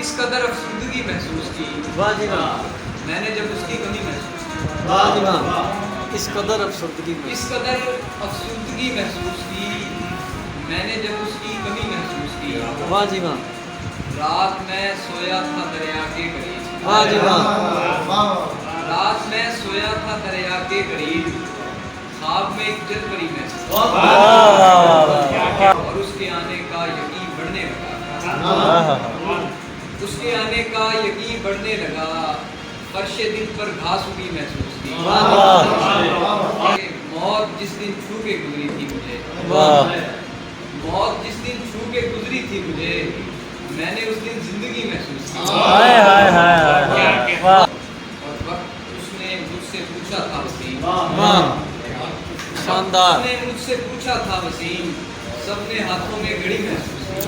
इस कदर अफसुर्दगी महसूस की, वाह जी वाह, मैंने जब उसकी कमी महसूस की। वाह जी वाह, इस कदर अफसुर्दगी में, इस कदर अफसुर्दगी महसूस की, मैंने जब उसकी कमी महसूस की। वाह जी वाह, रात में सोया था दरिया के करीब, वाह जी वाह, रात में सोया था दरिया के करीब, ख्वाब में एक जलपरी महसूस की। और उसके आने का यकीन बढ़ने लगा, उसके आने का यकीन बढ़ने लगा, फर्श दिल पर घास उगी महसूस की। मौत जिस दिन छू के गुजरी थी मुझे, मौत जिस दिन छू के गुजरी थी मुझे, मैंने उस दिन जिंदगी महसूस की। और वक्त उसने मुझसे पूछा था वसीम, शानदार, उसने मुझसे पूछा था वसीम, सबने हाथों में घड़ी महसूस की।